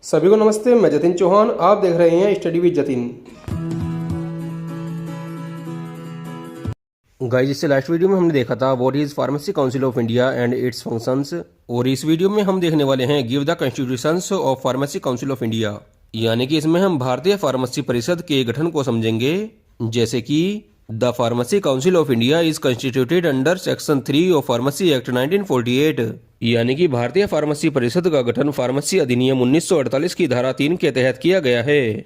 सभी को नमस्ते। मैं जतिन चौहान, आप देख रहे हैं स्टडी विद जतिन। गाइस, इससे लास्ट वीडियो में हमने देखा था what is pharmacy Council of India and it's functions, और इस वीडियो में हम देखने वाले हैं give the constitutions of Pharmacy Council of India, यानी कि इसमें हम भारतीय फार्मेसी परिषद के गठन को समझेंगे। जैसे कि the pharmacy Council of India is constituted under section 3 of pharmacy act 1948, यानी कि भारतीय फार्मेसी परिषद का गठन फार्मेसी अधिनियम 1948 की धारा 3 के तहत किया गया है।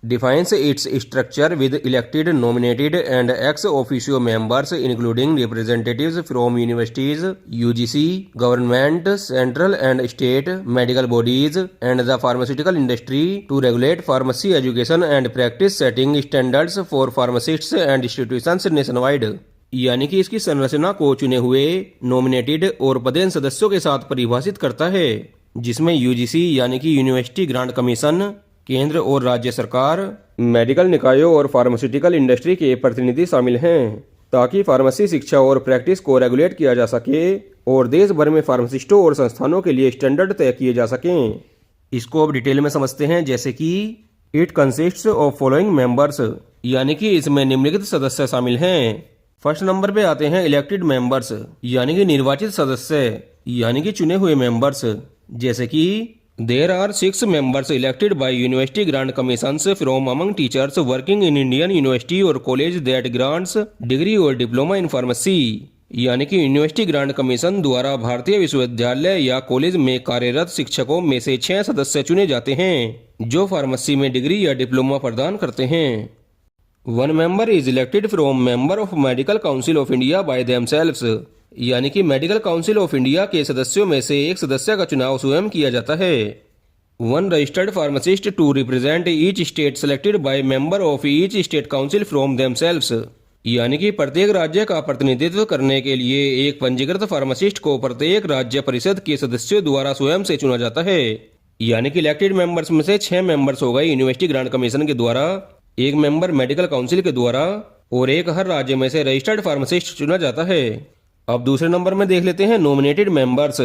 Defines its structure with elected, nominated and ex officio members including representatives from universities, UGC, government, central and state medical bodies and the pharmaceutical industry to regulate pharmacy education and practice, setting standards for pharmacists and institutions nationwide, यानी कि इसकी संरचना को चुने हुए nominated और पदेन सदस्यों के साथ परिभाषित करता है, जिसमें यूजीसी यानी कि यूनिवर्सिटी ग्रांट कमीशन, केंद्र और राज्य सरकार, मेडिकल निकायों और फार्मास्यूटिकल इंडस्ट्री के प्रतिनिधि शामिल हैं, ताकि फार्मेसी शिक्षा और प्रैक्टिस को रेगुलेट किया जा सके और देश भर में फार्मासिस्टों और संस्थानों के लिए स्टैंडर्ड तय किए जा सकें। इसको अब डिटेल में समझते हैं। जैसे कि it consists of following members, यानी कि इसमें निम्नलिखित सदस्य शामिल हैं। फर्स्ट नंबर पे आते हैं इलेक्टेड मेंबर्स, यानी कि निर्वाचित सदस्य, यानी कि चुने हुए मेंबर्स। जैसे कि there are 6 members elected by university grant commissions from among teachers working in Indian university और कॉलेज दैट ग्रांट्स डिग्री और डिप्लोमा इन फार्मेसी, यानी कि यूनिवर्सिटी ग्रांट कमीशन द्वारा भारतीय विश्वविद्यालय या कॉलेज में कार्यरत शिक्षकों में से 6 सदस्य चुने जाते हैं जो फार्मेसी में डिग्री या डिप्लोमा प्रदान करते हैं। 1 member is elected from member of medical council of India by themselves, यानी कि मेडिकल काउंसिल ऑफ इंडिया के सदस्यों में से एक सदस्य का चुनाव स्वयं किया जाता है। 1 registered pharmacist to represent each state selected by member of each state council from themselves, यानी कि प्रत्येक राज्य का प्रतिनिधित्व करने के लिए एक पंजीकृत फार्मासिस्ट को प्रत्येक राज्य परिषद के सदस्यों द्वारा स्वयं से चुना जाता है। यानी कि इलेक्टेड मेंबर्स में से 6 मेंबर्स हो गए यूनिवर्सिटी ग्रांट कमीशन के द्वारा, एक मेंबर मेडिकल काउंसिल के द्वारा और एक हर राज्य में से रजिस्टर्ड फार्मासिस्ट चुना जाता है। अब दूसरे नंबर में देख लेते हैं नॉमिनेटेड मेंबर्स,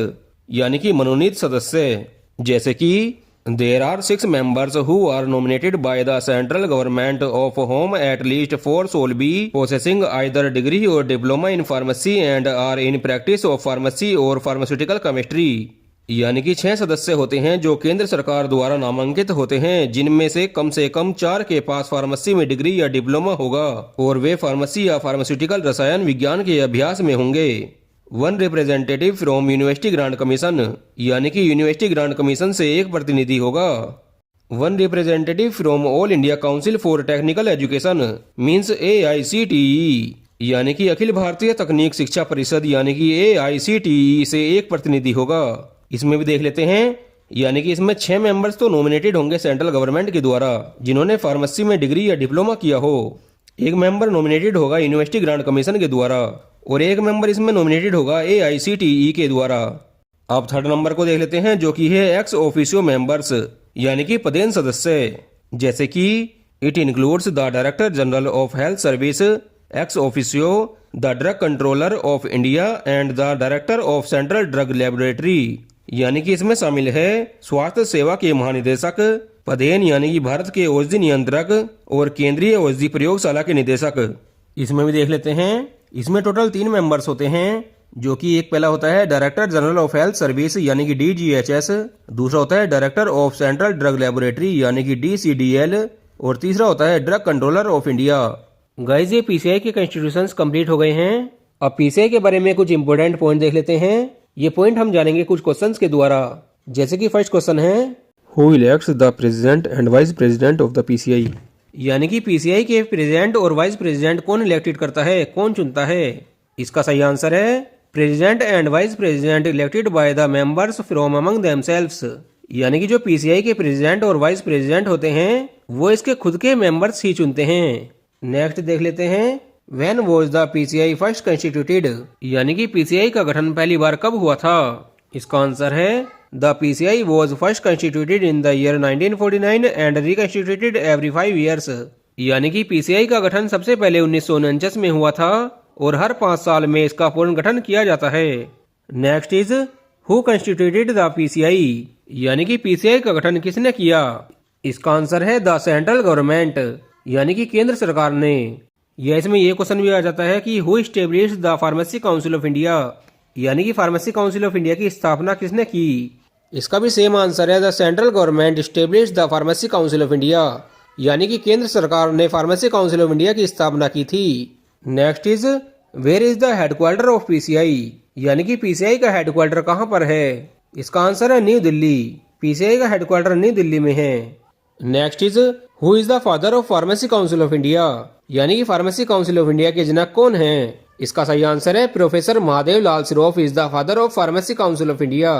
यानी कि मनोनीत सदस्य। जैसे कि there are 6 members who are nominated by the central government of whom at least 4 shall be possessing either degree और diploma in pharmacy and are in practice of pharmacy और फार्मास्यूटिकल केमिस्ट्री, यानी कि 6 सदस्य होते हैं जो केंद्र सरकार द्वारा नामांकित होते हैं, जिनमें से कम 4 के पास फार्मेसी में डिग्री या डिप्लोमा होगा और वे फार्मेसी या फार्मास्यूटिकल रसायन विज्ञान के अभ्यास में होंगे। 1 representative from university grant commission, यानी कि यूनिवर्सिटी ग्रांट कमीशन से एक प्रतिनिधि होगा। 1 representative from all India council for technical education means AICTE, यानी कि अखिल भारतीय तकनीक शिक्षा परिषद यानी कि AICTE से एक प्रतिनिधि होगा। इसमें भी देख लेते हैं, यानी कि इसमें 6 मेंबर्स तो नॉमिनेटेड होंगे सेंट्रल गवर्नमेंट के द्वारा जिन्होंने फार्मेसी में डिग्री या डिप्लोमा किया हो, एक मेंबर नॉमिनेटेड होगा यूनिवर्सिटी ग्रांट कमीशन के द्वारा और एक मेंबर इसमें नॉमिनेटेड होगा AICTE के द्वारा। अब थर्ड नंबर को देख लेते हैं, जो कि है एक्स ऑफिशियो मेंबर्स, यानी कि पदेन सदस्य। जैसे कि it includes the director general of health service ex officio, the drug controller of India and the director of central drug laboratory, यानी कि इसमें शामिल है स्वास्थ्य सेवा के महानिदेशक पदेन, यानी कि भारत के औषधि नियंत्रक और केंद्रीय औषधि प्रयोगशाला के निदेशक। इसमें भी देख लेते हैं, इसमें टोटल 3 मेंबर्स होते हैं, जो कि एक पहला होता है director general of health service यानी कि DGHS, दूसरा होता है director of central drug laboratory यानी कि DCDL और तीसरा होता है drug controller of India. Guys, ये PCI के कॉन्स्टिट्यूशंस कंप्लीट हो गए हैं। अब PCI के बारे में कुछ इंपोर्टेंट पॉइंट देख लेते हैं। ये पॉइंट हम जानेंगे कुछ क्वेश्चंस के द्वारा। जैसे कि फर्स्ट क्वेश्चन है, who elects the president and vice president of the PCI, यानी कि PCI के प्रेसिडेंट और वाइस प्रेसिडेंट कौन इलेक्टेड करता है, कौन चुनता है। इसका सही आंसर है president and vice president elected by the members from among themselves, यानी कि जो PCI के प्रेसिडेंट और वाइस प्रेसिडेंट होते हैं वो इसके खुद के मेंबर्स ही चुनते हैं। नेक्स्ट देख लेते हैं, When was the PCI first constituted, यानी कि PCI का गठन पहली बार कब हुआ था। इसका आंसर है The PCI was first constituted in the year 1949 and reconstituted every 5 years, यानी कि PCI का गठन सबसे पहले 1949 में हुआ था और हर 5 साल में इसका पुनर्गठन किया जाता है। Next is who constituted the PCI, यानी कि पीसीआई का गठन किसने किया? इसका आंसर है द सेंट्रल गवर्नमेंट, यानी कि केंद्र सरकार ने। या इसमें यह क्वेश्चन भी आ जाता है कि who established the pharmacy Council of India, यानी कि फार्मेसी काउंसिल ऑफ इंडिया की स्थापना किसने की? इसका भी सेम आंसर है the central government established the pharmacy Council of India, यानी कि केंद्र सरकार ने फार्मेसी काउंसिल ऑफ इंडिया की स्थापना की थी। Next is where is the headquarter of PCI, यानी कि पीसीआई का हेडक्वार्टर कहाँ पर है? इसका आंसर है न्यू दिल्ली। पीसीआई का हेडक्वार्टर न्यू दिल्ली में है। Next is who is the father of Pharmacy Council of India, यानी कि फार्मेसी काउंसिल ऑफ इंडिया के जनक कौन हैं? इसका सही आंसर है professor Mahadev Lal Schroff is the father of Pharmacy Council of India,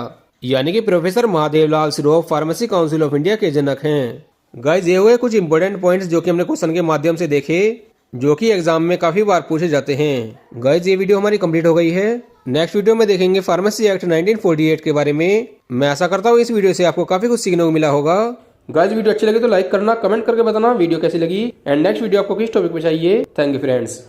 यानी कि professor Mahadev Lal Schroff Pharmacy Council of India के जनक हैं। गाइस, ये हुए कुछ इंपोर्टेंट पॉइंट्स जो कि हमने क्वेश्चन के माध्यम से देखे, जो कि एग्जाम में काफी बार पूछे जाते हैं। गाइस, ये वीडियो हमारी कंप्लीट हो गई है। नेक्स्ट वीडियो में देखेंगे फार्मेसी एक्ट 1948 के बारे में। मैं आशा करता हूँ इस वीडियो से आपको काफी कुछ सीखने को मिला होगा। गाइस, वीडियो अच्छी लगी तो लाइक करना, कमेंट करके बताना वीडियो कैसी लगी एंड नेक्स्ट वीडियो आपको किस टॉपिक पे चाहिए। Thank you friends.